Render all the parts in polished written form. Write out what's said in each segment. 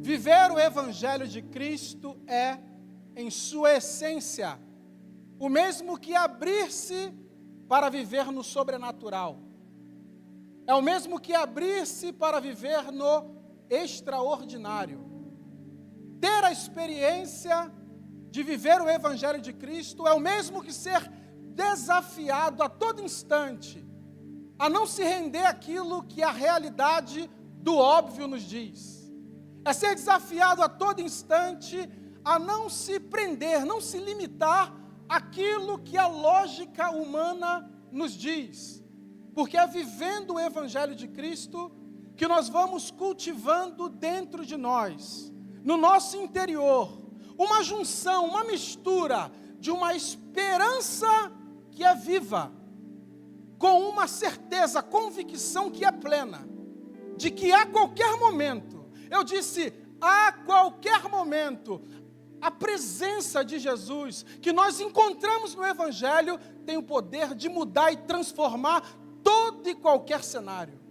Viver o Evangelho de Cristo é, em sua essência, o mesmo que abrir-se para viver no sobrenatural. É o mesmo que abrir-se para viver no extraordinário. Ter a experiência de viver o Evangelho de Cristo é o mesmo que ser desafiado a todo instante a não se render àquilo que a realidade do óbvio nos diz. É ser desafiado a todo instante a não se prender, não se limitar àquilo que a lógica humana nos diz. Porque é vivendo o Evangelho de Cristo que nós vamos cultivando dentro de nós, no nosso interior, uma junção, uma mistura de uma esperança que é viva, com uma certeza, convicção que é plena, de que a qualquer momento, eu disse, a qualquer momento, a presença de Jesus, que nós encontramos no Evangelho, tem o poder de mudar e transformar todo e qualquer cenário.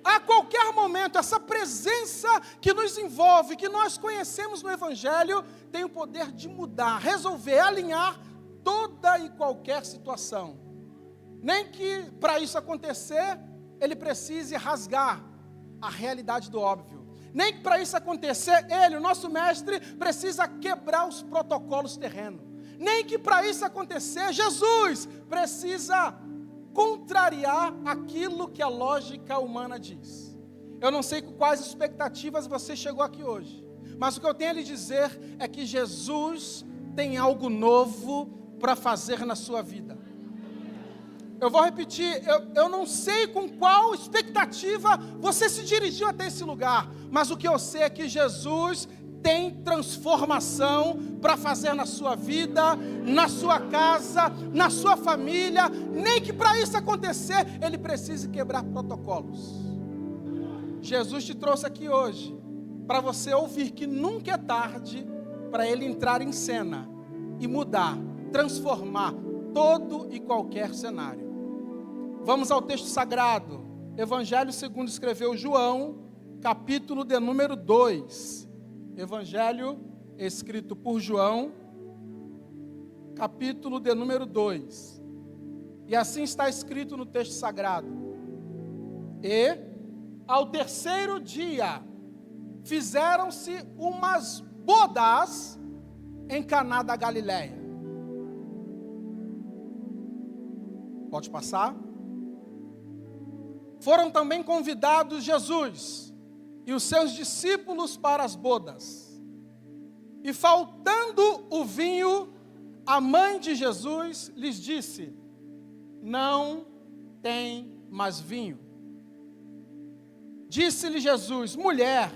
A qualquer momento, essa presença que nos envolve, que nós conhecemos no Evangelho, tem o poder de mudar, resolver, alinhar toda e qualquer situação. Nem que para isso acontecer, ele precise rasgar a realidade do óbvio. Nem que para isso acontecer, ele, o nosso mestre, precisa quebrar os protocolos terrenos. Nem que para isso acontecer, Jesus precisa contrariar aquilo que a lógica humana diz. Eu não sei com quais expectativas você chegou aqui hoje, mas o que eu tenho a lhe dizer é que Jesus tem algo novo para fazer na sua vida. Eu vou repetir, eu não sei com qual expectativa você se dirigiu até esse lugar, mas o que eu sei é que Jesus tem transformação para fazer na sua vida, na sua casa, na sua família, nem que para isso acontecer, ele precise quebrar protocolos. Jesus te trouxe aqui hoje, para você ouvir que nunca é tarde para ele entrar em cena e mudar, transformar todo e qualquer cenário. Vamos ao texto sagrado, Evangelho segundo escreveu João, capítulo de número 2. Evangelho escrito por João, capítulo de número 2. E assim está escrito no texto sagrado. E, ao terceiro dia, fizeram-se umas bodas em Caná da Galileia. Pode passar? Foram também convidados Jesus e os seus discípulos para as bodas. E faltando o vinho, a mãe de Jesus lhes disse: não tem mais vinho. Disse-lhe Jesus: mulher,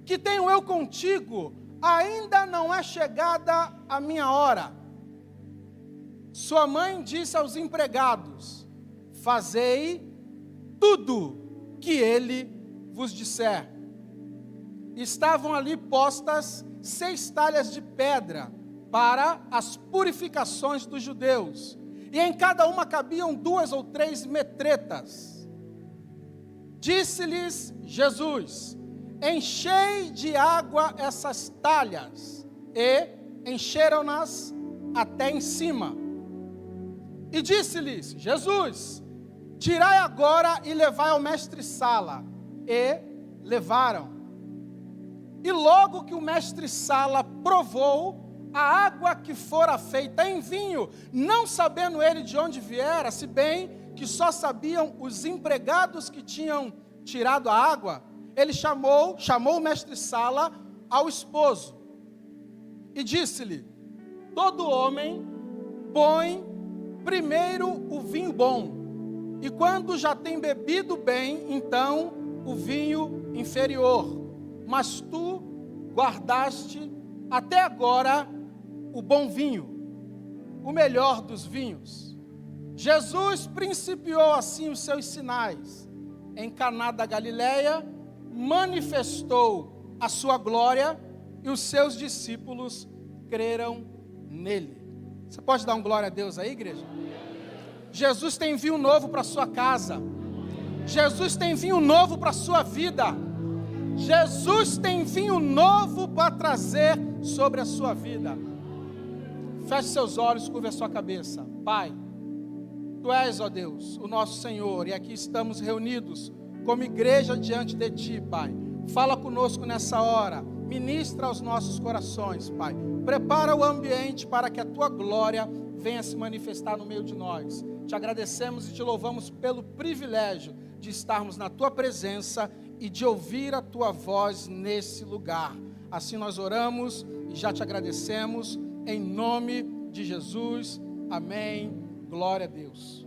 que tenho eu contigo? Ainda não é chegada a minha hora. Sua mãe disse aos empregados: fazei tudo que ele vos disser. Estavam ali postas 6 talhas de pedra para as purificações dos judeus, e em cada uma cabiam 2 ou 3 metretas. Disse-lhes Jesus: enchei de água essas talhas, e encheram-nas até em cima. E disse-lhes Jesus: tirai agora e levai ao mestre-sala. E levaram. E logo que o mestre-sala provou a água que fora feita em vinho, não sabendo ele de onde viera, se bem que só sabiam os empregados que tinham tirado a água, ele chamou o mestre-sala ao esposo e disse-lhe: todo homem põe primeiro o vinho bom, e quando já tem bebido bem, então o vinho inferior, mas tu guardaste até agora o bom vinho, o melhor dos vinhos. Jesus principiou assim os seus sinais em Caná da Galileia, manifestou a sua glória e os seus discípulos creram nele. Você pode dar um glória a Deus aí, igreja? Jesus tem vinho novo para a sua casa. Jesus tem vinho novo para a sua vida. Jesus tem vinho novo para trazer sobre a sua vida. Feche seus olhos, curva a sua cabeça. Pai, Tu és, ó Deus, o nosso Senhor, e aqui estamos reunidos como igreja diante de Ti, Pai. Fala conosco nessa hora, ministra aos nossos corações, Pai. Prepara o ambiente para que a Tua glória venha se manifestar no meio de nós. Te agradecemos e Te louvamos pelo privilégio de estarmos na Tua presença e de ouvir a Tua voz nesse lugar. Assim nós oramos e já Te agradecemos, em nome de Jesus. Amém. Glória a Deus.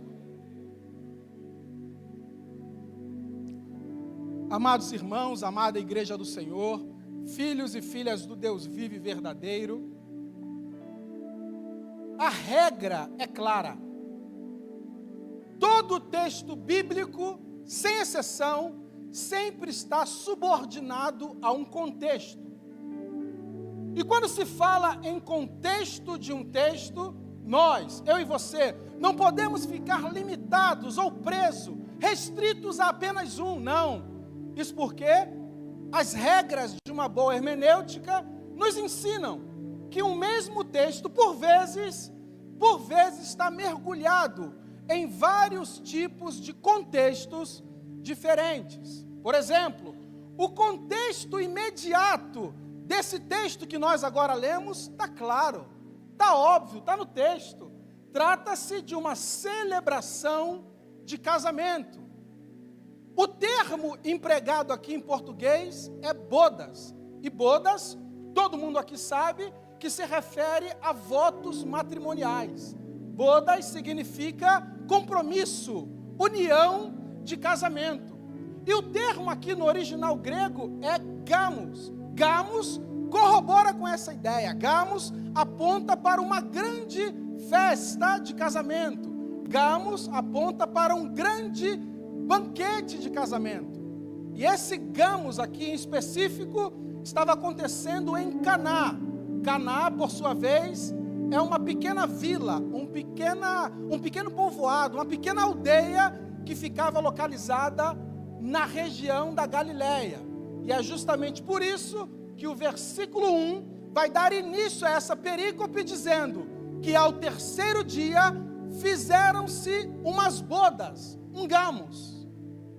Amados irmãos, amada igreja do Senhor, filhos e filhas do Deus vivo e verdadeiro, a regra é clara. Todo texto bíblico, sem exceção, sempre está subordinado a um contexto. E quando se fala em contexto de um texto, nós, eu e você, não podemos ficar limitados ou presos, restritos a apenas um, não. Isso porque as regras de uma boa hermenêutica nos ensinam que um mesmo texto, por vezes está mergulhado em vários tipos de contextos diferentes. Por exemplo, o contexto imediato desse texto que nós agora lemos está claro, está óbvio, está no texto. Trata-se de uma celebração de casamento. O termo empregado aqui em português é bodas. E bodas, todo mundo aqui sabe que se refere a votos matrimoniais. Bodas significa compromisso, união de casamento. E o termo aqui no original grego é gamos. Gamos corrobora com essa ideia. Gamos aponta para uma grande festa de casamento. Gamos aponta para um grande banquete de casamento. E esse gamos aqui em específico estava acontecendo em Caná. Caná, por sua vez, é uma pequena vila, um pequeno povoado, uma pequena aldeia que ficava localizada na região da Galileia. E é justamente por isso que o versículo 1 vai dar início a essa perícope dizendo que ao terceiro dia fizeram-se umas bodas, um gamos,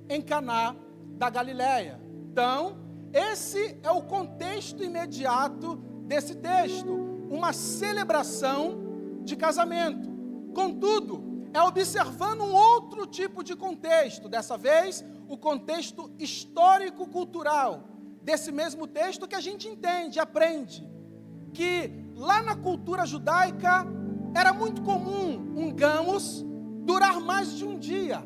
em Caná da Galileia. Então, esse é o contexto imediato desse texto, uma celebração de casamento. Contudo, é observando um outro tipo de contexto, dessa vez o contexto histórico-cultural desse mesmo texto, que a gente entende, aprende, que lá na cultura judaica era muito comum um gamos durar mais de um dia.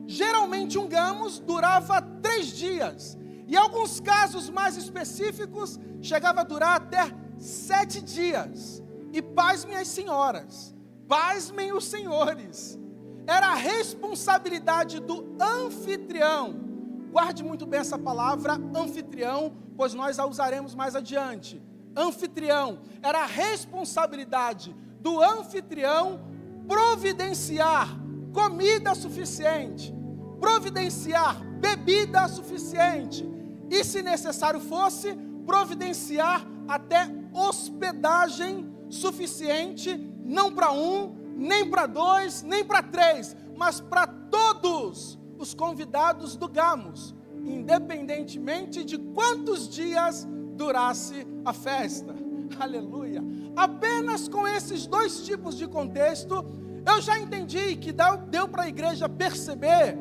Geralmente um gamos durava 3 dias, e em alguns casos mais específicos chegava a durar até 7 dias. E pasmem as senhoras, pasmem os senhores, era a responsabilidade do anfitrião. Guarde muito bem essa palavra anfitrião, pois nós a usaremos mais adiante. Anfitrião, era a responsabilidade do anfitrião providenciar comida suficiente, providenciar bebida suficiente, e se necessário fosse, providenciar até hospedagem suficiente, não para um, nem para 2, nem para 3, mas para todos os convidados do gamos, independentemente de quantos dias durasse a festa. Aleluia! Apenas com esses 2 tipos de contexto, eu já entendi que deu para a igreja perceber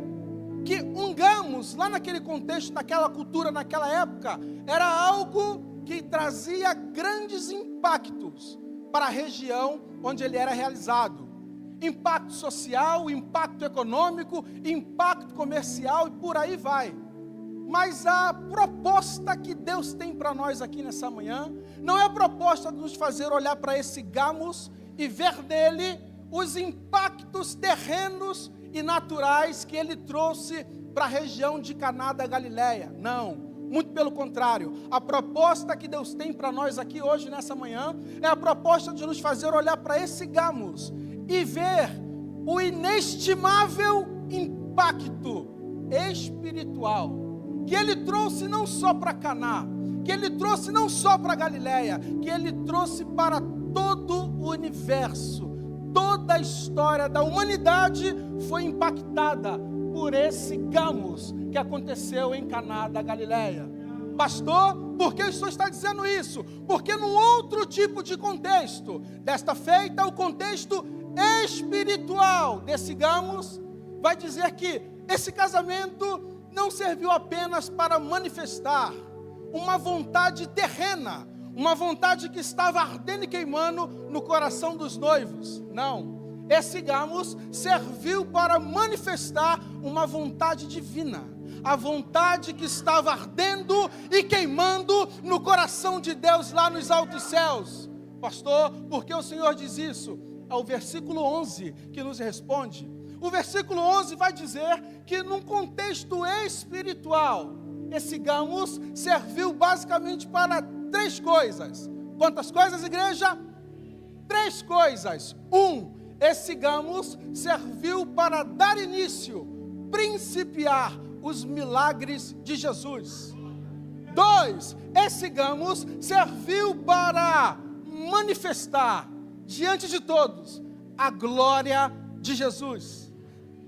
que um gamos, lá naquele contexto, naquela cultura, naquela época, era algo que trazia grandes impactos para a região onde ele era realizado. Impacto social, impacto econômico, impacto comercial e por aí vai. Mas a proposta que Deus tem para nós aqui nessa manhã, não é a proposta de nos fazer olhar para esse gamos e ver nele os impactos terrenos e naturais que ele trouxe para a região de Caná da Galileia. Não, muito pelo contrário. A proposta que Deus tem para nós aqui hoje, nessa manhã, é a proposta de nos fazer olhar para esse gamos e ver o inestimável impacto espiritual que Ele trouxe não só para Caná, que Ele trouxe não só para Galiléia, que Ele trouxe para todo o universo. Toda a história da humanidade foi impactada por esse gamos que aconteceu em Caná da Galiléia. Pastor, por que o senhor está dizendo isso? Porque num outro tipo de contexto, desta feita o contexto espiritual desse gamos, vai dizer que esse casamento não serviu apenas para manifestar uma vontade terrena, uma vontade que estava ardendo e queimando no coração dos noivos. Não, esse gamos serviu para manifestar uma vontade divina, a vontade que estava ardendo e queimando no coração de Deus lá nos altos céus. Pastor, por que o Senhor diz isso? É o versículo 11 que nos responde. O versículo 11 vai dizer que num contexto espiritual, esse gamos serviu basicamente para 3 coisas. Quantas coisas, igreja? 3 coisas. 1, esse gamos serviu para dar início, principiar os milagres de Jesus. 2, esse gamos serviu para manifestar diante de todos a glória de Jesus.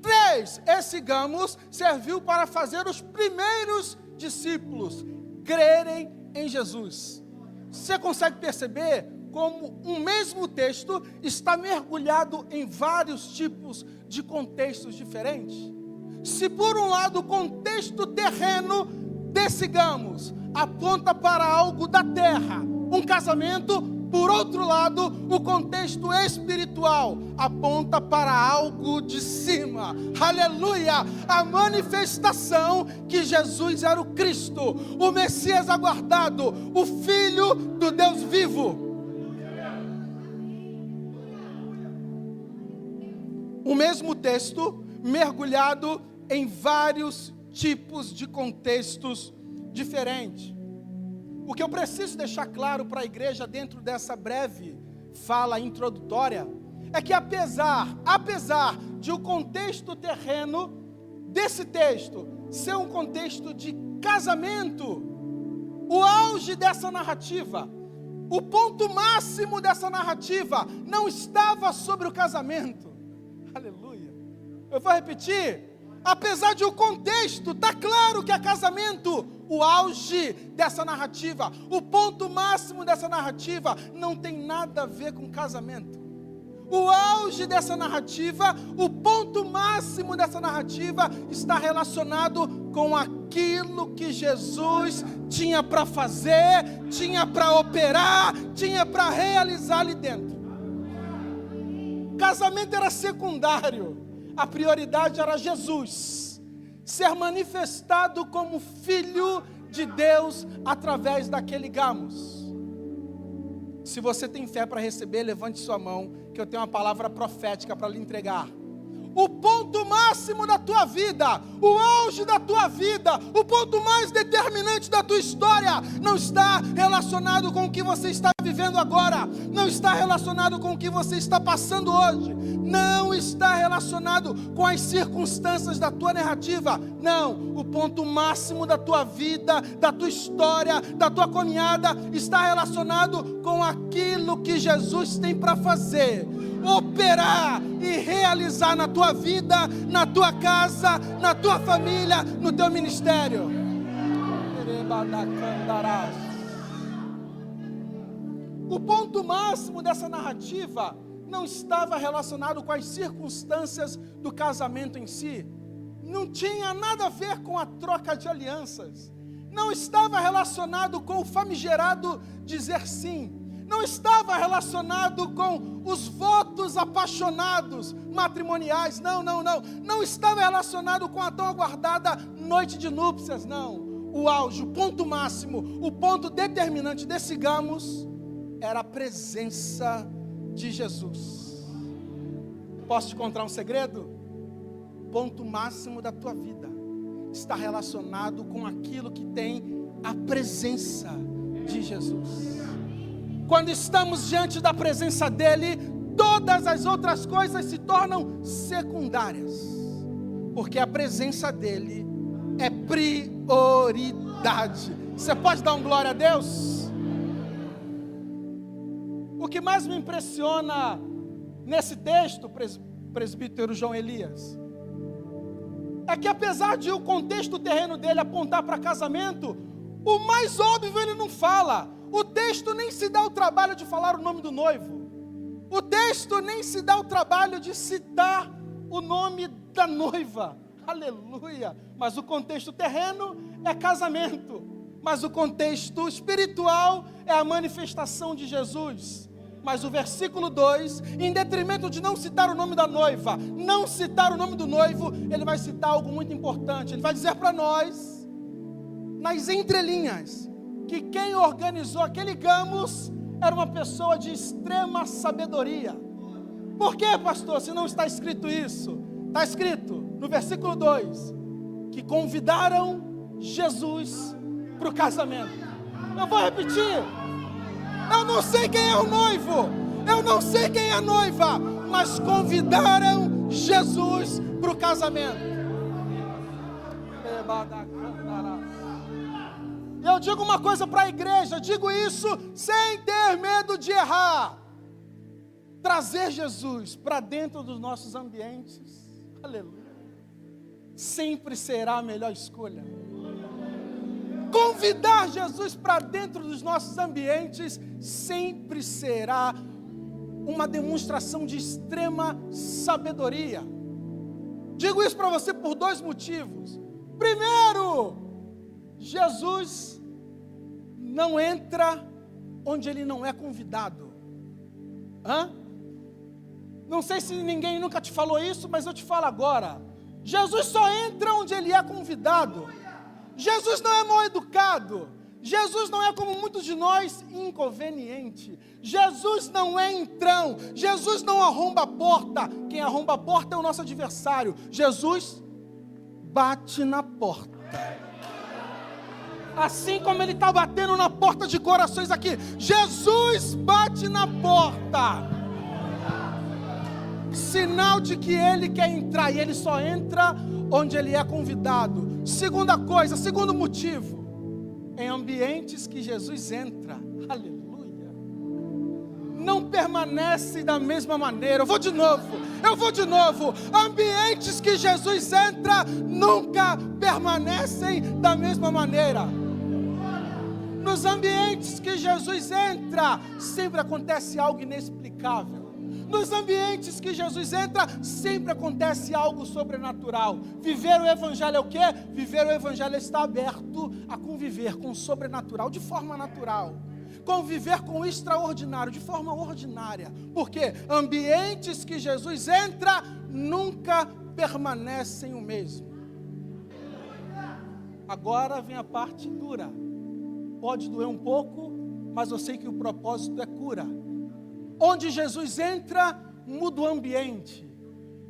3, esse gamos serviu para fazer os primeiros discípulos crerem em Jesus. Você consegue perceber como um mesmo texto está mergulhado em vários tipos de contextos diferentes? Se por um lado o contexto terreno desse gamos aponta para algo da terra, um casamento, por outro lado, o contexto espiritual aponta para algo de cima. Aleluia! A manifestação que Jesus era o Cristo, o Messias aguardado, o Filho do Deus vivo. O mesmo texto mergulhado em vários tipos de contextos diferentes. O que eu preciso deixar claro para a igreja dentro dessa breve fala introdutória é que apesar de o contexto terreno desse texto ser um contexto de casamento, o auge dessa narrativa, o ponto máximo dessa narrativa não estava sobre o casamento. Aleluia. Eu vou repetir. Apesar de o contexto, está claro que é casamento, o auge dessa narrativa, o ponto máximo dessa narrativa não tem nada a ver com casamento. O auge dessa narrativa, o ponto máximo dessa narrativa está relacionado com aquilo que Jesus tinha para fazer, tinha para operar, tinha para realizar ali dentro. Casamento era secundário. A prioridade era Jesus, ser manifestado como Filho de Deus através daquele gamos. Se você tem fé para receber, levante sua mão, que eu tenho uma palavra profética para lhe entregar. O ponto máximo da tua vida, o auge da tua vida, o ponto mais determinante da tua história, não está relacionado com o que você está vivendo agora, não está relacionado com o que você está passando hoje, não está relacionado com as circunstâncias da tua narrativa, não, o ponto máximo da tua vida, da tua história, da tua caminhada, está relacionado com aquilo que Jesus tem para fazer, operar e realizar na tua vida, na tua casa, na tua família, no teu ministério. O ponto máximo dessa narrativa não estava relacionado com as circunstâncias do casamento em si, não tinha nada a ver com a troca de alianças, não estava relacionado com o famigerado dizer sim, não estava relacionado com os votos apaixonados matrimoniais, não estava relacionado com a tão aguardada noite de núpcias, não. O auge, o ponto máximo, o ponto determinante desse gamos era a presença de Jesus. Posso te contar um segredo? O ponto máximo da tua vida está relacionado com aquilo que tem a presença de Jesus. Quando estamos diante da presença dEle, todas as outras coisas se tornam secundárias, porque a presença dEle é prioridade. prioridade. Você pode dar um glória a Deus? O que mais me impressiona nesse texto, presbítero João Elias, é que apesar de o contexto terreno dele apontar para casamento, o mais óbvio ele não fala. O texto nem se dá o trabalho de falar o nome do noivo. O texto nem se dá o trabalho de citar o nome da noiva. Aleluia! Mas o contexto terreno é casamento. Mas o contexto espiritual é a manifestação de Jesus. Mas o versículo 2, em detrimento de não citar o nome da noiva, não citar o nome do noivo, ele vai citar algo muito importante. Ele vai dizer para nós, nas entrelinhas, que quem organizou aquele gamos era uma pessoa de extrema sabedoria. Por quê, pastor, se não está escrito isso? Está escrito no versículo 2, que convidaram Jesus para o casamento. Eu vou repetir. Eu não sei quem é o noivo, eu não sei quem é a noiva, mas convidaram Jesus para o casamento. Eu digo uma coisa para a igreja, digo isso sem ter medo de errar. Trazer Jesus para dentro dos nossos ambientes, aleluia, sempre será a melhor escolha. Convidar Jesus para dentro dos nossos ambientes sempre será uma demonstração de extrema sabedoria. Digo isso para você por dois motivos. Primeiro, Jesus não entra onde ele não é convidado. Não sei se ninguém nunca te falou isso, mas eu te falo agora. Jesus só entra onde ele é convidado. Jesus não é mal educado. Jesus não é como muitos de nós, inconveniente. Jesus não é entrão. Jesus não arromba a porta. Quem arromba a porta é o nosso adversário. Jesus bate na porta. Assim como ele está batendo na porta de corações aqui. Jesus bate na porta. Sinal de que ele quer entrar. E ele só entra onde ele é convidado. Segunda coisa, segundo motivo, em ambientes que Jesus entra, aleluia, não permanece da mesma maneira. Eu vou de novo, ambientes que Jesus entra, nunca permanecem da mesma maneira. Nos ambientes que Jesus entra, sempre acontece algo inexplicável. Nos ambientes que Jesus entra, sempre acontece algo sobrenatural. Viver o Evangelho é o quê? Viver o Evangelho é estar aberto a conviver com o sobrenatural de forma natural. Conviver com o extraordinário de forma ordinária. Porque ambientes que Jesus entra, nunca permanecem o mesmo. Agora vem a parte dura. Pode doer um pouco, mas eu sei que o propósito é cura. Onde Jesus entra, muda o ambiente,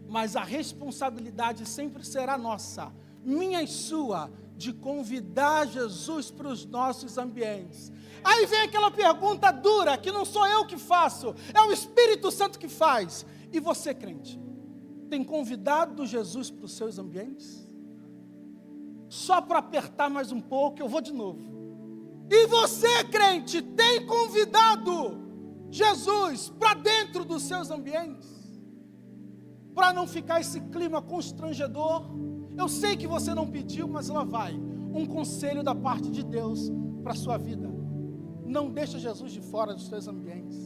mas a responsabilidade sempre será nossa, minha e sua, de convidar Jesus para os nossos ambientes. Aí vem aquela pergunta dura, que não sou eu que faço, é o Espírito Santo que faz. E você, crente, tem convidado Jesus para os seus ambientes? Só para apertar mais um pouco, eu vou de novo. E você, crente, tem convidado Jesus para dentro dos seus ambientes? Para não ficar esse clima constrangedor. Eu sei que você não pediu, mas lá vai um conselho da parte de Deus para a sua vida. Não deixa Jesus de fora dos seus ambientes.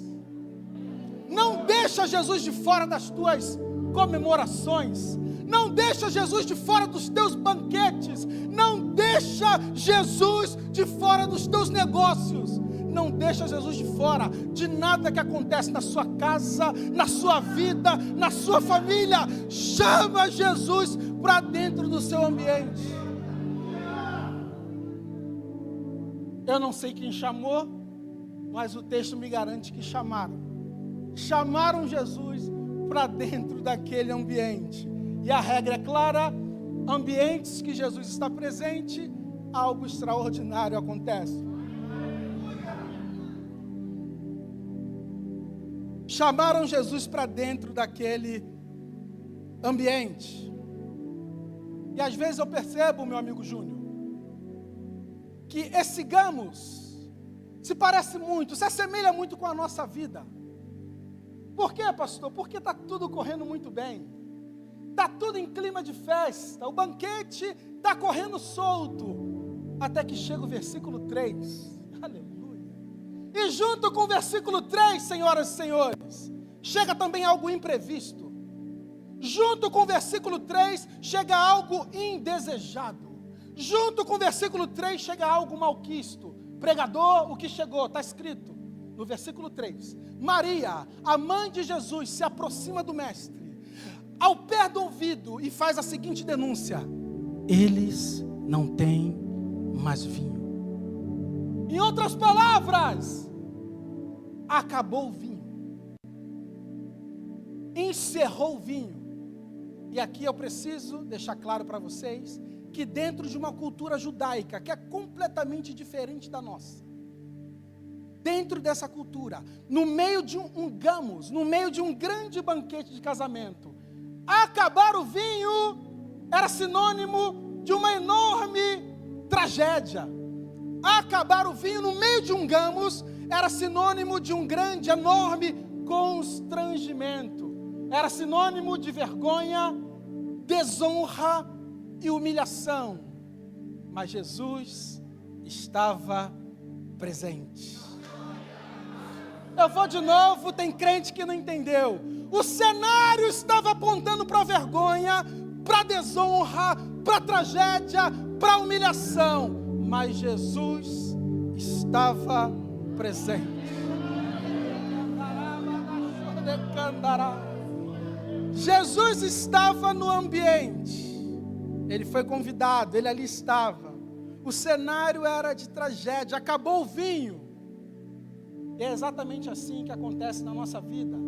Não deixa Jesus de fora das tuas comemorações. Não deixa Jesus de fora dos teus banquetes. Não deixa Jesus de fora dos teus negócios. Não deixa Jesus de fora de nada que acontece na sua casa, na sua vida, na sua família. Chama Jesus para dentro do seu ambiente. Eu não sei quem chamou, mas o texto me garante que chamaram. Chamaram Jesus para dentro daquele ambiente. E a regra é clara: ambientes que Jesus está presente, algo extraordinário acontece. Chamaram Jesus para dentro daquele ambiente. E às vezes eu percebo, meu amigo Júnior, que esse gamos se parece muito, se assemelha muito com a nossa vida. Por quê, pastor? Porque está tudo correndo muito bem. Está tudo em clima de festa. O banquete está correndo solto. Até que chega o versículo 3. Aleluia. E junto com o versículo 3, senhoras e senhores, chega também algo imprevisto. Junto com o versículo 3, chega algo indesejado. Junto com o versículo 3, chega algo malquisto. Pregador, o que chegou? Está escrito no versículo 3. Maria, a mãe de Jesus, se aproxima do mestre, ao pé do ouvido, e faz a seguinte denúncia: eles não têm mais vinho. Em outras palavras, acabou o vinho. Encerrou o vinho. E aqui eu preciso deixar claro para vocês que dentro de uma cultura judaica, que é completamente diferente da nossa, dentro dessa cultura, no meio de um gamos, no meio de um grande banquete de casamento, acabar o vinho era sinônimo de uma enorme tragédia. Acabar o vinho no meio de um gamos era sinônimo de um grande, enorme constrangimento. Era sinônimo de vergonha, desonra e humilhação. Mas Jesus estava presente. Eu vou de novo, tem crente que não entendeu. O cenário estava apontando para a vergonha, para a desonra, para a tragédia, para a humilhação. Mas Jesus estava presente. Jesus estava no ambiente. Ele foi convidado, ele ali estava. O cenário era de tragédia, acabou o vinho. E é exatamente assim que acontece na nossa vida.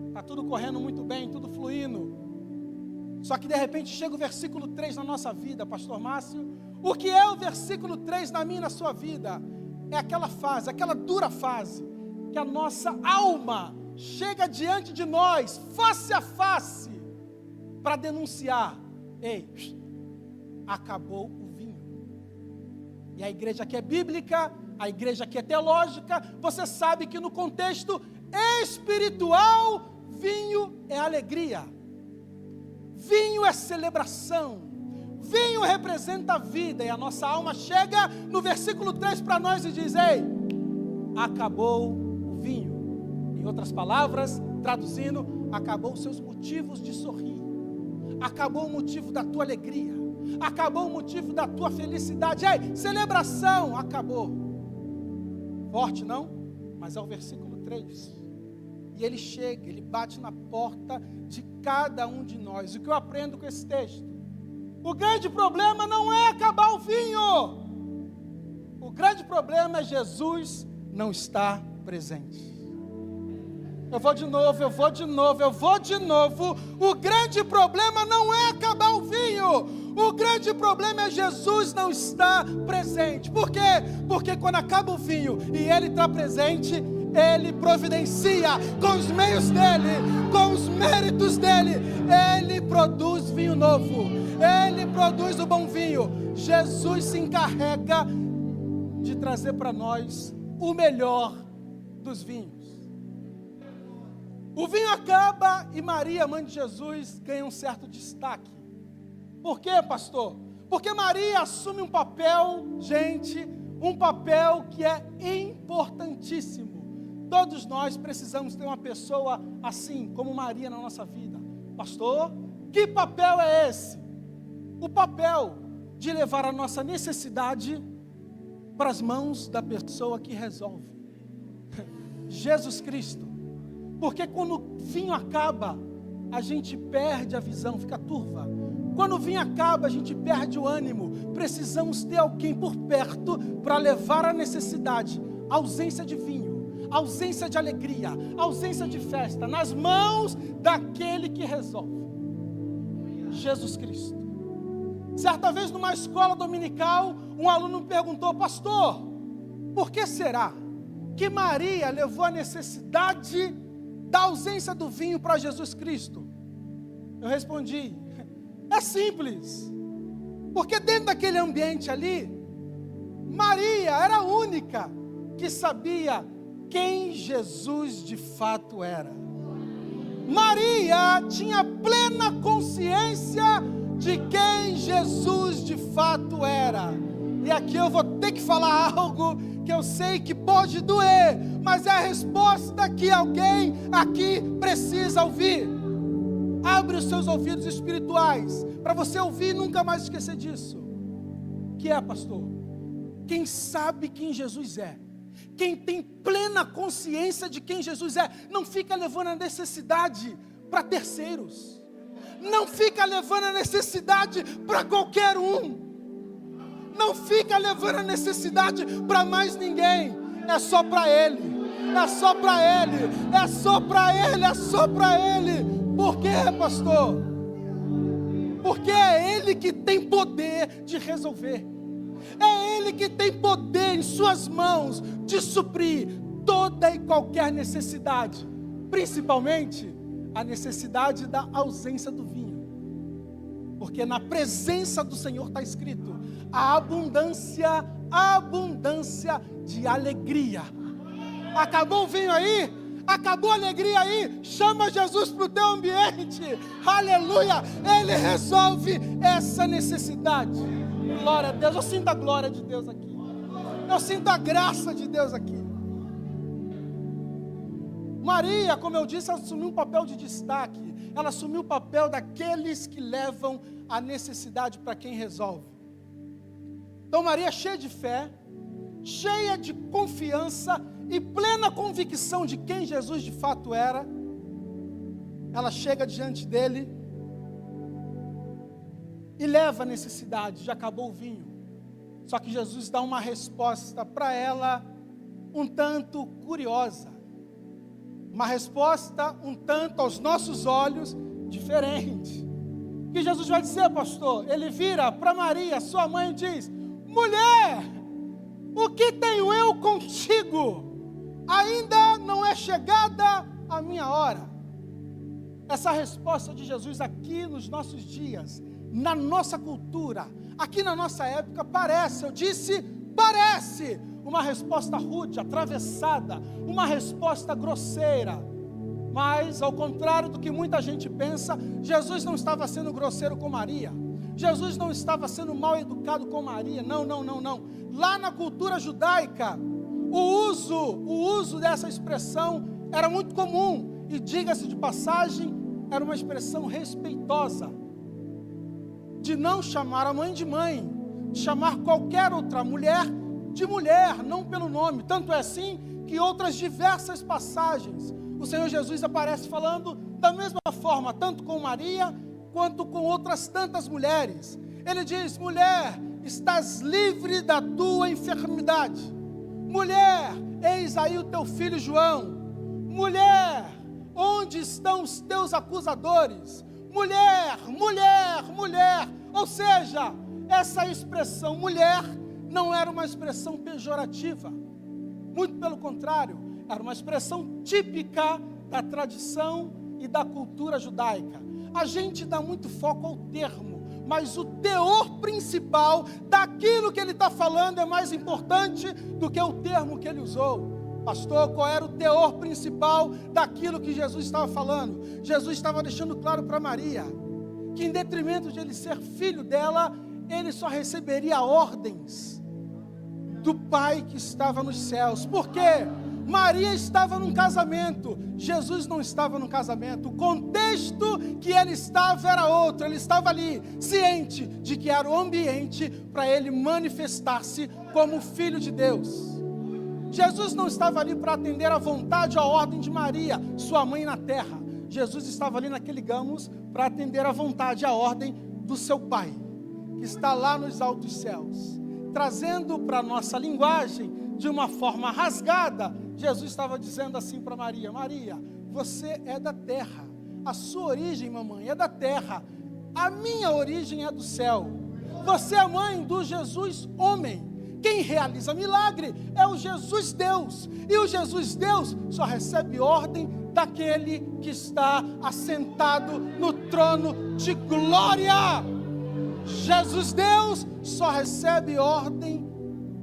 Está tudo correndo muito bem, tudo fluindo. Só que de repente chega o versículo 3 na nossa vida, pastor Márcio. O que é o versículo 3 na minha e na sua vida? É aquela fase, aquela dura fase, que a nossa alma chega diante de nós, face a face, para denunciar: ei, acabou o vinho. E a igreja aqui é bíblica, a igreja aqui é teológica. Você sabe que no contexto espiritual, vinho é alegria, vinho é celebração, vinho representa a vida. E a nossa alma chega no versículo 3 para nós e diz: ei, acabou o vinho. Em outras palavras, traduzindo, acabou os seus motivos de sorrir, acabou o motivo da tua alegria, acabou o motivo da tua felicidade. Ei, celebração, acabou. Forte não? Mas é o versículo 3. E ele chega, ele bate na porta de cada um de nós. O que eu aprendo com esse texto? O grande problema não é acabar o vinho. O grande problema é Jesus não estar presente. Eu vou de novo. O grande problema não é acabar o vinho. O grande problema é Jesus não estar presente. Por quê? Porque quando acaba o vinho e Ele está presente, Ele providencia com os meios dEle, com os méritos dEle. Ele produz vinho novo. Ele produz o bom vinho. Jesus se encarrega de trazer para nós o melhor dos vinhos. O vinho acaba e Maria, mãe de Jesus, ganha um certo destaque. Por quê, pastor? Porque Maria assume um papel, gente, um papel que é importantíssimo. Todos nós precisamos ter uma pessoa assim, como Maria na nossa vida. Pastor, que papel é esse? O papel de levar a nossa necessidade para as mãos da pessoa que resolve. Jesus Cristo. Porque quando o vinho acaba, a gente perde a visão, fica turva. Quando o vinho acaba, a gente perde o ânimo. Precisamos ter alguém por perto para levar a necessidade, ausência de vinho, ausência de alegria, ausência de festa, nas mãos daquele que resolve. Jesus Cristo. Certa vez numa escola dominical, um aluno me perguntou: pastor, por que será que Maria levou a necessidade da ausência do vinho para Jesus Cristo? Eu respondi: é simples, porque dentro daquele ambiente ali, Maria era a única que sabia quem Jesus de fato era. Maria tinha plena consciência de quem Jesus de fato era. E aqui eu vou ter que falar algo que eu sei que pode doer, mas é a resposta que alguém aqui precisa ouvir. Abre os seus ouvidos espirituais para você ouvir e nunca mais esquecer disso. Que é, pastor? Quem sabe quem Jesus é, quem tem plena consciência de quem Jesus é, não fica levando a necessidade para terceiros, não fica levando a necessidade para qualquer um, não fica levando a necessidade para mais ninguém, é só para Ele, é só para Ele, é só para Ele, é só para Ele. Por quê, pastor? Porque é Ele que tem poder de resolver. É Ele que tem poder em suas mãos de suprir toda e qualquer necessidade, principalmente a necessidade da ausência do vinho. Porque na presença do Senhor está escrito a abundância de alegria. Acabou o vinho aí? Acabou a alegria aí? Chama Jesus para o teu ambiente. Aleluia! Ele resolve essa necessidade. Glória a Deus. Eu sinto a glória de Deus aqui. Eu sinto a graça de Deus aqui. Maria, como eu disse, ela assumiu um papel de destaque. Ela assumiu o papel daqueles que levam a necessidade para quem resolve. Então Maria, cheia de fé, cheia de confiança e plena convicção de quem Jesus de fato era, ela chega diante dele e leva a necessidade. Já acabou o vinho. Só que Jesus dá uma resposta para ela um tanto curiosa, uma resposta um tanto aos nossos olhos diferente. O que Jesus vai dizer, pastor? Ele vira para Maria, sua mãe, e diz: mulher, o que tenho eu contigo? Ainda não é chegada a minha hora. Essa resposta de Jesus aqui nos nossos dias, na nossa cultura, aqui na nossa época, parece uma resposta rude, atravessada, uma resposta grosseira. Mas, ao contrário do que muita gente pensa, Jesus não estava sendo grosseiro com Maria. Jesus não estava sendo mal educado com Maria. Não. Lá na cultura judaica, o uso dessa expressão era muito comum. E diga-se de passagem, era uma expressão respeitosa. De não chamar a mãe de mãe, de chamar qualquer outra mulher de mulher, não pelo nome. Tanto é assim que outras diversas passagens, o Senhor Jesus aparece falando da mesma forma, tanto com Maria, quanto com outras tantas mulheres. Ele diz: mulher, estás livre da tua enfermidade. Mulher, eis aí o teu filho João. Mulher, onde estão os teus acusadores? Mulher. Ou seja, essa expressão mulher não era uma expressão pejorativa. Muito pelo contrário, era uma expressão típica da tradição e da cultura judaica. A gente dá muito foco ao termo, mas o teor principal daquilo que ele está falando é mais importante do que o termo que ele usou. Pastor, qual era o teor principal daquilo que Jesus estava falando? Jesus estava deixando claro para Maria que, em detrimento de ele ser filho dela, ele só receberia ordens do Pai que estava nos céus. Por quê? Maria estava num casamento, Jesus não estava num casamento. O contexto que ele estava era outro. Ele estava ali, ciente de que era o ambiente para ele manifestar-se como filho de Deus. Jesus não estava ali para atender à vontade, à ordem de Maria, sua mãe na terra. Jesus estava ali naquele gamos para atender à vontade, à ordem do seu Pai, que está lá nos altos céus. Trazendo para a nossa linguagem, de uma forma rasgada, Jesus estava dizendo assim para Maria: Maria, você é da terra, a sua origem, mamãe, é da terra, a minha origem é do céu. Você é mãe do Jesus homem. Quem realiza milagre é o Jesus Deus, e o Jesus Deus só recebe ordem daquele que está assentado no trono de glória. Jesus Deus só recebe ordem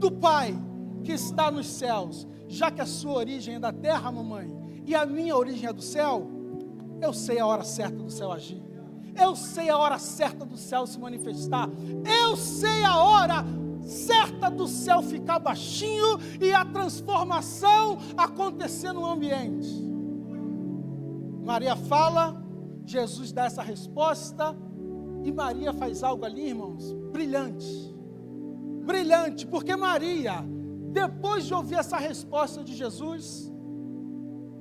do Pai que está nos céus, já que a sua origem é da terra, mamãe, e a minha origem é do céu, eu sei a hora certa do céu agir, eu sei a hora certa do céu se manifestar, eu sei a hora certa do céu ficar baixinho e a transformação acontecer no ambiente. Maria fala, Jesus dá essa resposta, e Maria faz algo ali, irmãos, brilhante, brilhante, porque Maria, depois de ouvir essa resposta de Jesus,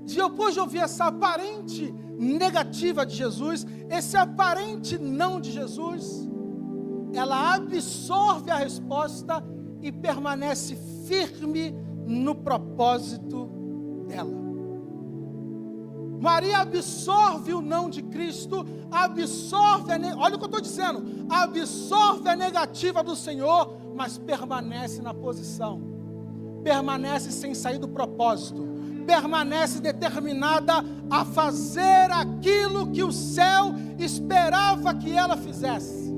depois de ouvir essa aparente negativa de Jesus, esse aparente não de Jesus, ela absorve a resposta e permanece firme no propósito dela. Maria absorve o não de Cristo, olha o que eu estou dizendo, absorve a negativa do Senhor, mas permanece na posição, permanece sem sair do propósito, permanece determinada a fazer aquilo que o céu esperava que ela fizesse.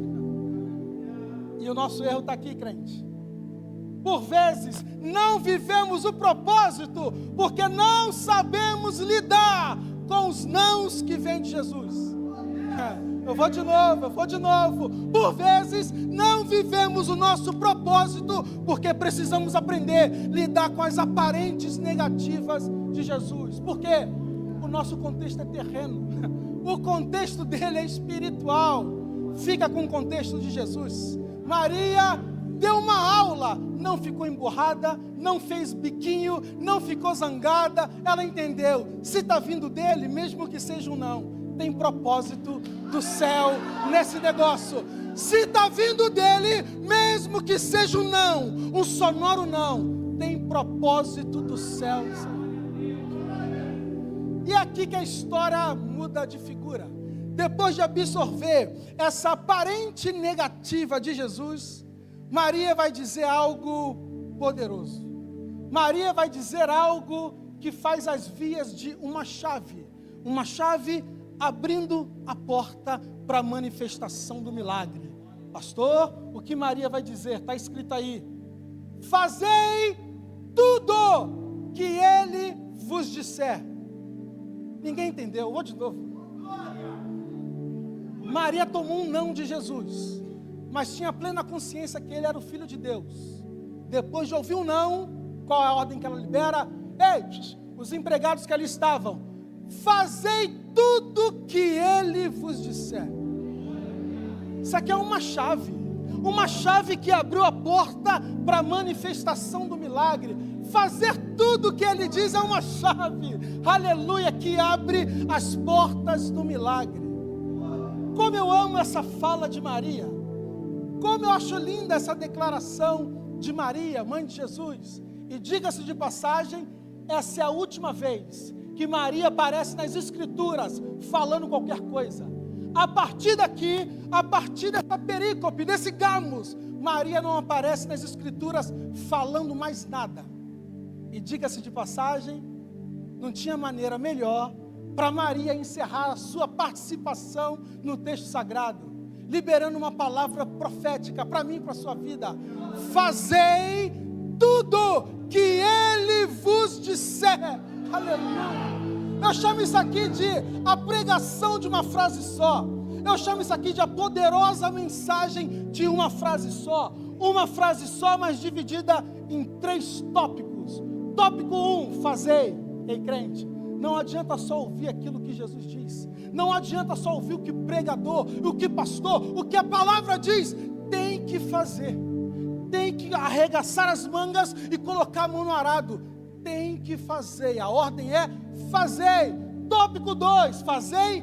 E o nosso erro está aqui, crente. Por vezes, não vivemos o propósito, porque não sabemos lidar com os nãos que vêm de Jesus. Eu vou de novo. Por vezes, não vivemos o nosso propósito, porque precisamos aprender a lidar com as aparentes negativas de Jesus. Por quê? O nosso contexto é terreno. O contexto dele é espiritual. Fica com o contexto de Jesus. Maria deu uma aula, não ficou emburrada, não fez biquinho, não ficou zangada, ela entendeu, se está vindo dele, mesmo que seja um não, tem propósito do céu nesse negócio. Se está vindo dele, mesmo que seja um não, um sonoro não, tem propósito do céu. E é aqui que a história muda de figura. Depois de absorver essa aparente negativa de Jesus, Maria vai dizer algo poderoso. Maria vai dizer algo que faz as vias de uma chave abrindo a porta para a manifestação do milagre. Pastor, o que Maria vai dizer? Está escrito aí: fazei tudo que ele vos disser. Ninguém entendeu, vou de novo. Maria tomou um não de Jesus, mas tinha plena consciência que ele era o Filho de Deus. Depois de ouvir um não, qual é a ordem que ela libera? Ei, os empregados que ali estavam, fazei tudo que ele vos disser. Isso aqui é uma chave que abriu a porta para a manifestação do milagre. Fazer tudo que ele diz é uma chave, aleluia, que abre as portas do milagre. Como eu amo essa fala de Maria, como eu acho linda essa declaração de Maria, mãe de Jesus. E diga-se de passagem, essa é a última vez que Maria aparece nas Escrituras falando qualquer coisa. A partir daqui, a partir dessa perícope, desse gamos, Maria não aparece nas Escrituras falando mais nada. E diga-se de passagem, não tinha maneira melhor para Maria encerrar a sua participação no texto sagrado, liberando uma palavra profética para mim e para a sua vida. Fazei tudo que ele vos disser. Aleluia. Eu chamo isso aqui de a pregação de uma frase só. Eu chamo isso aqui de a poderosa mensagem de uma frase só. Uma frase só, mas dividida em 3 tópicos. Tópico 1, fazei. Ei, crente, não adianta só ouvir aquilo que Jesus diz. Não adianta só ouvir o que o pregador, o que pastor, o que a palavra diz. Tem que fazer. Tem que arregaçar as mangas e colocar a mão no arado. Tem que fazer. A ordem é fazei. Tópico 2, fazei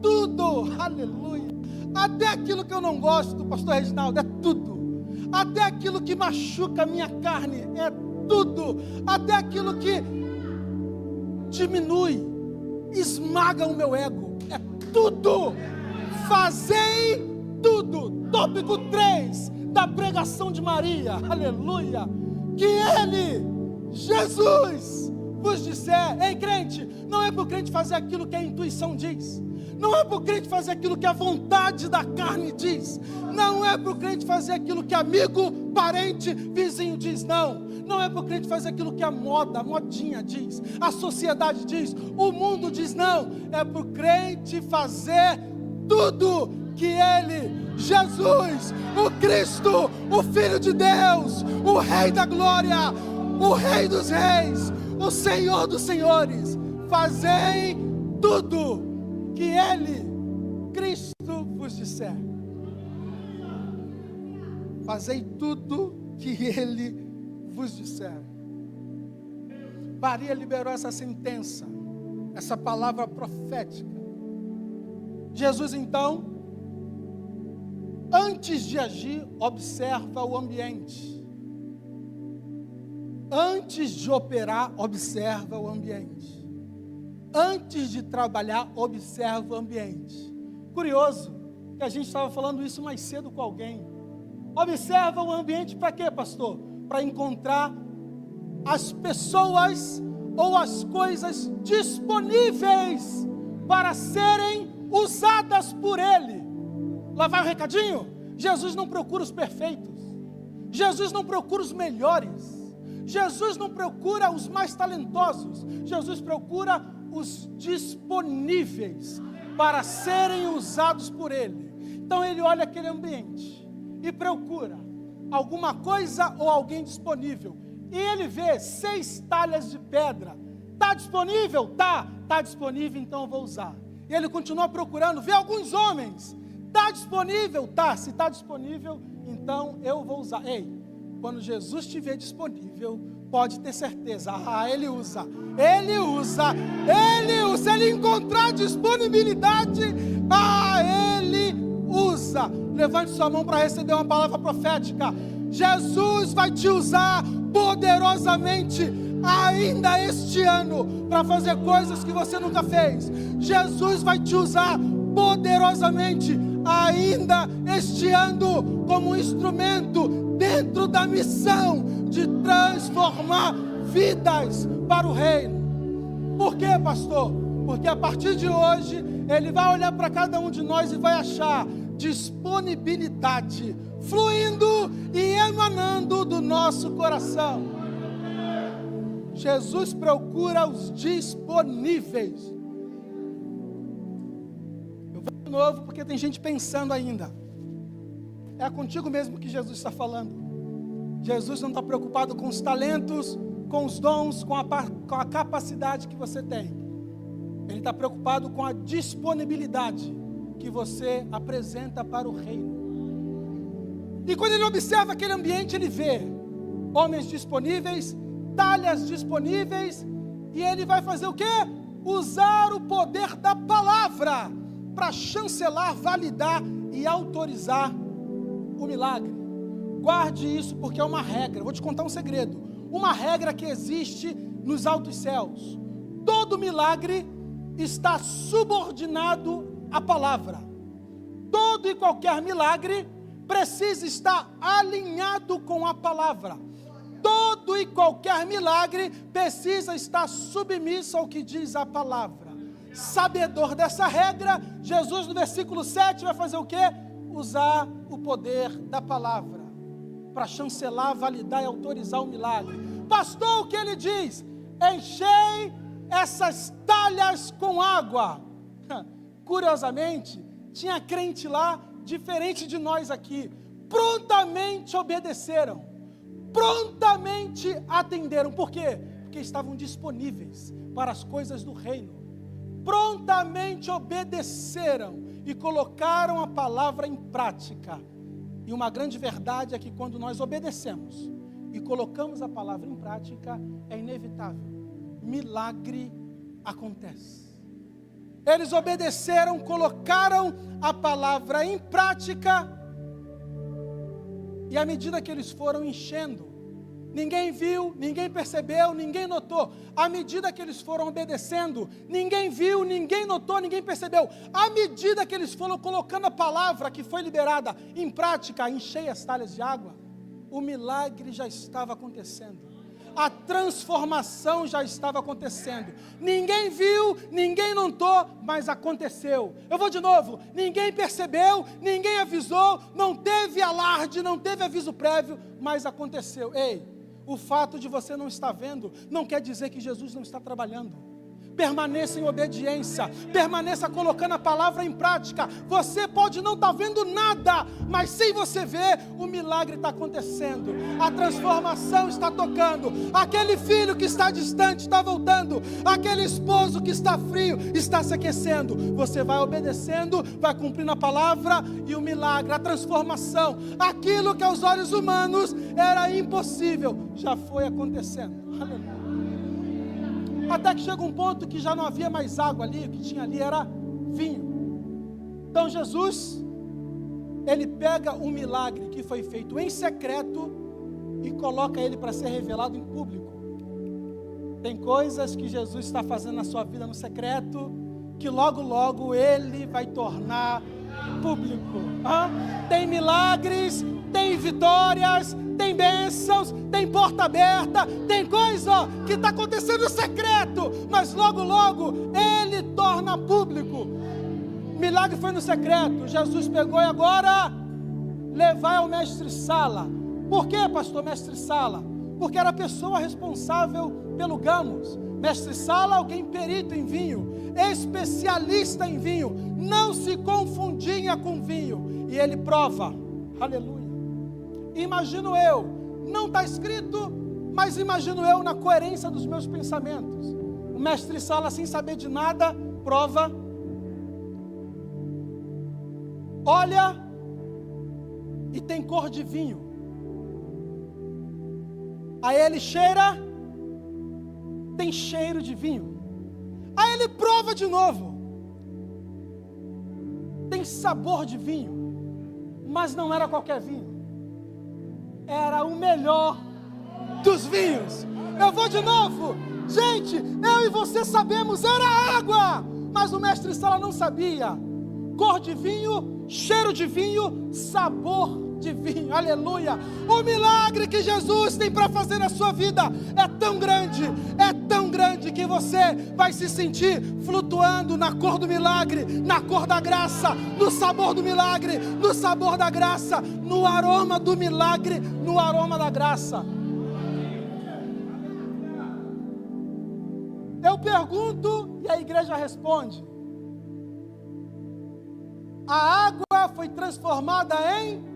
tudo. Aleluia. Até aquilo que eu não gosto, pastor Reginaldo, é tudo. Até aquilo que machuca a minha carne, é tudo. Até aquilo que diminui, esmaga o meu ego, é tudo. Fazei tudo. Tópico 3 da pregação de Maria, aleluia, que ele, Jesus, vos disser. Ei, crente, não é para o crente fazer aquilo que a intuição diz, Não é para o crente fazer aquilo que a vontade da carne diz. Não é para o crente fazer aquilo que amigo, parente, vizinho diz. Não é para o crente fazer aquilo que a modinha diz, a sociedade diz, o mundo diz. Não, é para o crente fazer tudo que ele, Jesus, o Cristo, o Filho de Deus, o Rei da Glória, o Rei dos Reis, o Senhor dos Senhores, fazei tudo que ele, Cristo, vos disser. Fazei tudo que ele vos disser. Maria liberou essa sentença, essa palavra profética. Jesus, então, antes de agir, observa o ambiente. Antes de operar, observa o ambiente. Antes de trabalhar, observa o ambiente. Curioso que a gente estava falando isso mais cedo com alguém. Observa o ambiente para quê, pastor? Para encontrar as pessoas ou as coisas disponíveis para serem usadas por Ele. Lá vai o recadinho. Jesus não procura os perfeitos. Jesus não procura os melhores. Jesus não procura os mais talentosos. Jesus procura os disponíveis para serem usados por Ele. Então Ele olha aquele ambiente e procura alguma coisa ou alguém disponível. E Ele vê 6 talhas de pedra. Está disponível? Está disponível, então eu vou usar. E Ele continua procurando, vê alguns homens. Está disponível? Se está disponível, então eu vou usar. Ei, quando Jesus estiver disponível, pode ter certeza, Ele usa. Ele encontrar disponibilidade, Ele usa. Levante sua mão para receber uma palavra profética. Jesus vai te usar poderosamente ainda este ano para fazer coisas que você nunca fez. Jesus vai te usar poderosamente ainda este ano como um instrumento dentro da missão de transformar vidas para o reino. Por quê, pastor? Porque a partir de hoje Ele vai olhar para cada um de nós e vai achar disponibilidade fluindo e emanando do nosso coração. Jesus procura os disponíveis. Eu vou de novo porque tem gente pensando ainda. É contigo mesmo que Jesus está falando. Jesus não está preocupado com os talentos, com os dons, com a capacidade que você tem. Ele está preocupado com a disponibilidade que você apresenta para o reino. E quando ele observa aquele ambiente, ele vê homens disponíveis, talhas disponíveis, e ele vai fazer o quê? Usar o poder da palavra para chancelar, validar e autorizar o milagre. Guarde isso porque é uma regra. Vou te contar um segredo. Uma regra que existe nos altos céus. Todo milagre está subordinado à palavra. Todo e qualquer milagre precisa estar alinhado com a palavra. Todo e qualquer milagre precisa estar submisso ao que diz a palavra. Sabedor dessa regra, Jesus no versículo 7 vai fazer o quê? Usar o poder da palavra para chancelar, validar e autorizar o milagre. Pastor, o que ele diz? Enchei essas talhas com água. Curiosamente, tinha crente lá, diferente de nós aqui, prontamente obedeceram, prontamente atenderam. Por quê? Porque estavam disponíveis para as coisas do reino. Prontamente obedeceram e colocaram a palavra em prática. E uma grande verdade é que quando nós obedecemos e colocamos a palavra em prática, é inevitável, milagre acontece. Eles obedeceram, colocaram a palavra em prática, e à medida que eles foram enchendo, ninguém viu, ninguém percebeu, ninguém notou. À medida que eles foram obedecendo, ninguém viu, ninguém notou, ninguém percebeu. À medida que eles foram colocando a palavra que foi liberada em prática, enchei as talhas de água, o milagre já estava acontecendo. a transformação já estava acontecendo. Ninguém viu, ninguém notou, mas aconteceu. Eu vou de novo, ninguém percebeu, ninguém avisou, não teve alarde, não teve aviso prévio, mas aconteceu. Ei, o fato de você não estar vendo, não quer dizer que Jesus não está trabalhando. Permaneça em obediência, permaneça colocando a palavra em prática. Você pode não estar vendo nada, mas sem você ver, o milagre está acontecendo, a transformação está tocando, aquele filho que está distante está voltando, aquele esposo que está frio está se aquecendo. Você vai obedecendo, vai cumprindo a palavra, e o milagre, a transformação, aquilo que aos olhos humanos era impossível, já foi acontecendo. Aleluia. Até que chega um ponto que já não havia mais água ali, o que tinha ali era vinho. Então Jesus, ele pega um milagre que foi feito em secreto e coloca ele para ser revelado em público. Tem coisas que Jesus está fazendo na sua vida no secreto, que logo logo ele vai tornar público. Tem milagres, tem vitórias, tem bênçãos, tem porta aberta, tem coisa que está acontecendo secreto, mas logo logo ele torna público. Milagre foi no secreto, Jesus pegou e agora levai ao mestre Sala. Por que, pastor, mestre Sala? Porque era a pessoa responsável pelo gamos. Mestre Sala, alguém perito em vinho, especialista em vinho, não se confundia com vinho, e ele prova. Aleluia. Imagino eu, não está escrito, mas imagino eu na coerência dos meus pensamentos. O mestre Sala, sem saber de nada, prova, olha e tem cor de vinho. Aí ele cheira, tem cheiro de vinho. Aí ele prova de novo, tem sabor de vinho, mas não era qualquer vinho, era o melhor dos vinhos. Eu vou de novo, gente, eu e você sabemos, era água, mas o mestre Sala não sabia. Cor de vinho, cheiro de vinho, sabor de vinho. Aleluia. O milagre que Jesus tem para fazer na sua vida é tão grande que você vai se sentir flutuando na cor do milagre, na cor da graça, no sabor do milagre, no sabor da graça, no aroma do milagre, no aroma da graça. Eu pergunto e a igreja responde: a água foi transformada em...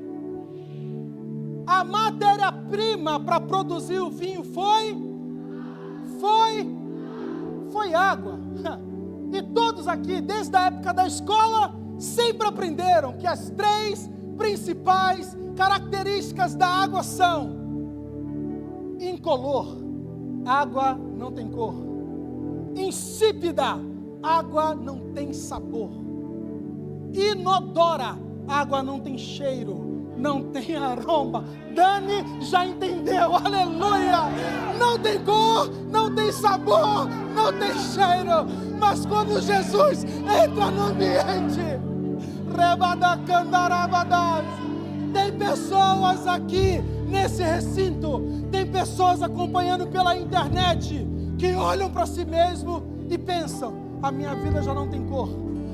A matéria-prima para produzir o vinho foi água. E todos aqui, desde a época da escola, sempre aprenderam que as 3 principais características da água são: incolor, água não tem cor; insípida, água não tem sabor; inodora, água não tem cheiro, não tem aroma. Dani já entendeu, aleluia. Não tem cor, não tem sabor, não tem cheiro, mas quando Jesus entra no ambiente, tem pessoas aqui nesse recinto, tem pessoas acompanhando pela internet, que olham para si mesmo e pensam: a minha vida já não tem cor,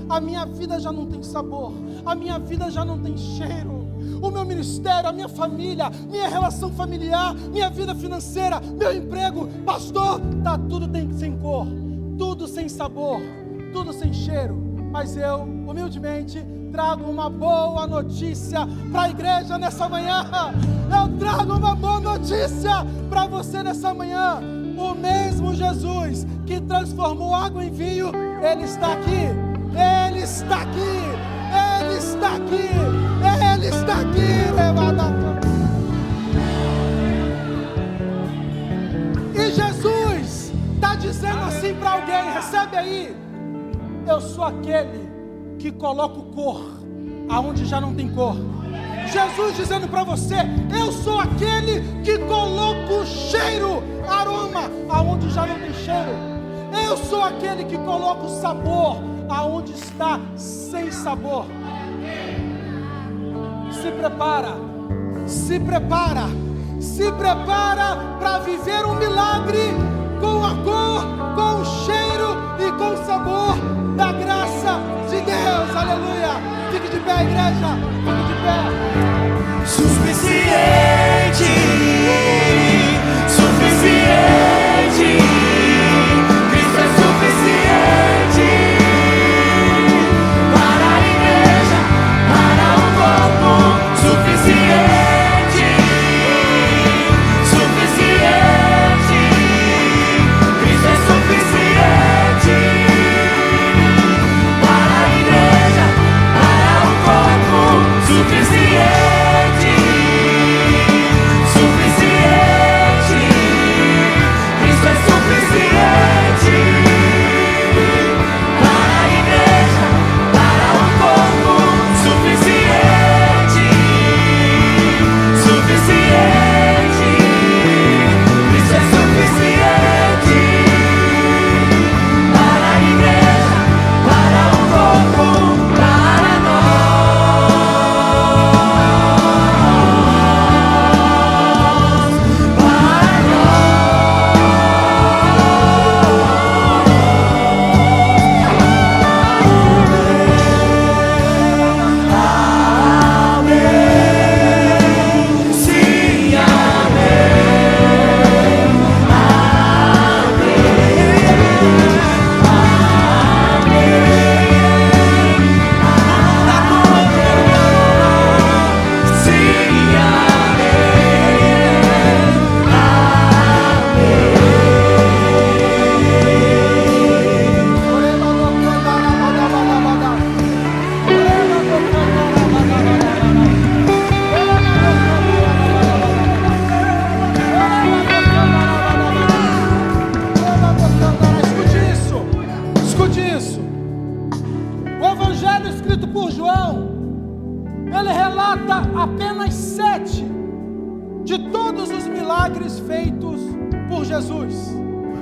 a minha vida já não tem sabor, a minha vida já não tem cheiro. O meu ministério, a minha família, minha relação familiar, minha vida financeira, meu emprego, pastor, tá tudo sem cor, tudo sem sabor, tudo sem cheiro. Mas eu, humildemente, trago uma boa notícia para a igreja nessa manhã. Eu trago uma boa notícia para você nessa manhã. O mesmo Jesus que transformou água em vinho, Ele está aqui, Ele está aqui, Ele está aqui, Ele está aqui. E Jesus está dizendo assim para alguém, recebe aí: eu sou aquele que coloco cor aonde já não tem cor. Jesus dizendo para você: eu sou aquele que coloco cheiro, aroma aonde já não tem cheiro. Eu sou aquele que coloco sabor aonde está sem sabor. Se prepara, se prepara, se prepara para viver um milagre com a cor, com o cheiro e com o sabor da graça de Deus. Aleluia! Fique de pé, igreja. Fique de pé. Suficiente, suficiente, Cristo é suficiente para a igreja, para o corpo. Suficiente, suficiente, Cristo é suficiente para a igreja, para o corpo. Suficiente, suficiente, Cristo é suficiente para a igreja, para o corpo. Suficiente, suficiente, Cristo é suficiente para a igreja, para o corpo, para apenas 7 de todos os milagres feitos por Jesus.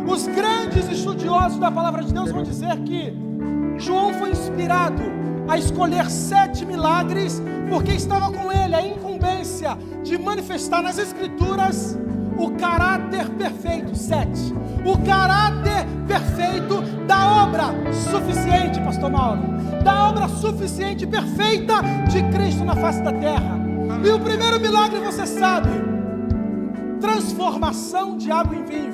Os grandes estudiosos da palavra de Deus vão dizer que João foi inspirado a escolher 7 milagres porque estava com ele a incumbência de manifestar nas Escrituras o caráter perfeito, 7. O caráter perfeito da obra suficiente, pastor Mauro, da obra suficiente, perfeita de Cristo na face da terra. E o primeiro milagre você sabe, transformação de água em vinho.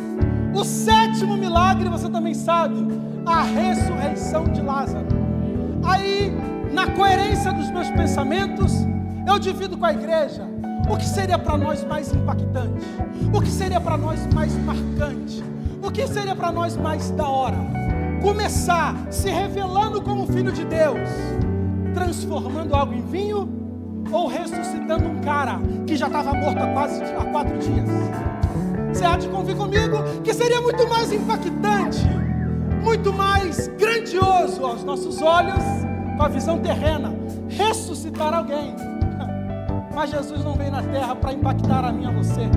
O 7º milagre você também sabe, a ressurreição de Lázaro. Aí, na coerência dos meus pensamentos, eu divido com a igreja o que seria para nós mais impactante, o que seria para nós mais marcante, o que seria para nós mais da hora. Começar se revelando como Filho de Deus, transformando água em vinho, ou ressuscitando um cara que já estava morto há 4 dias. Você há de convir comigo que seria muito mais impactante, muito mais grandioso aos nossos olhos, com a visão terrena, ressuscitar alguém. Mas Jesus não veio na terra para impactar a mim e a você.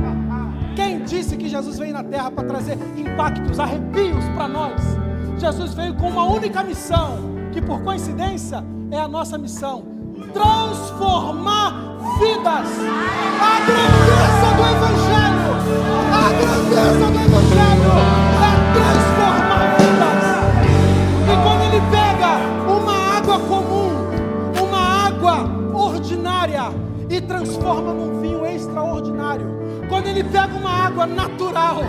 Quem disse que Jesus veio na terra para trazer impactos, arrepios para nós? Jesus veio com uma única missão, que por coincidência é a nossa missão: transformar vidas. A grandeza do Evangelho, a grandeza do Evangelho é transformar vidas. E quando ele pega uma água comum, uma água ordinária, e transforma num vinho extraordinário, quando ele pega uma água natural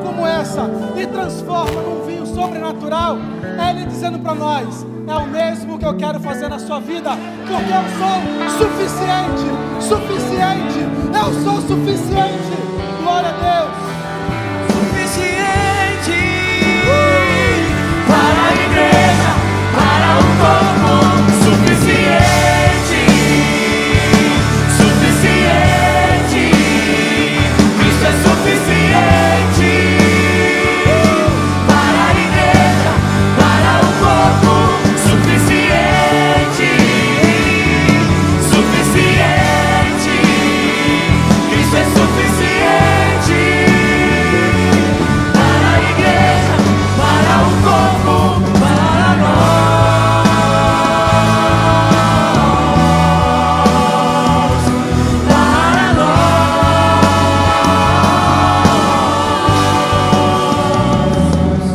como essa, e transforma num vinho sobrenatural, é ele dizendo para nós: é o mesmo que eu quero fazer na sua vida, porque eu sou suficiente, eu sou suficiente. Glória a Deus.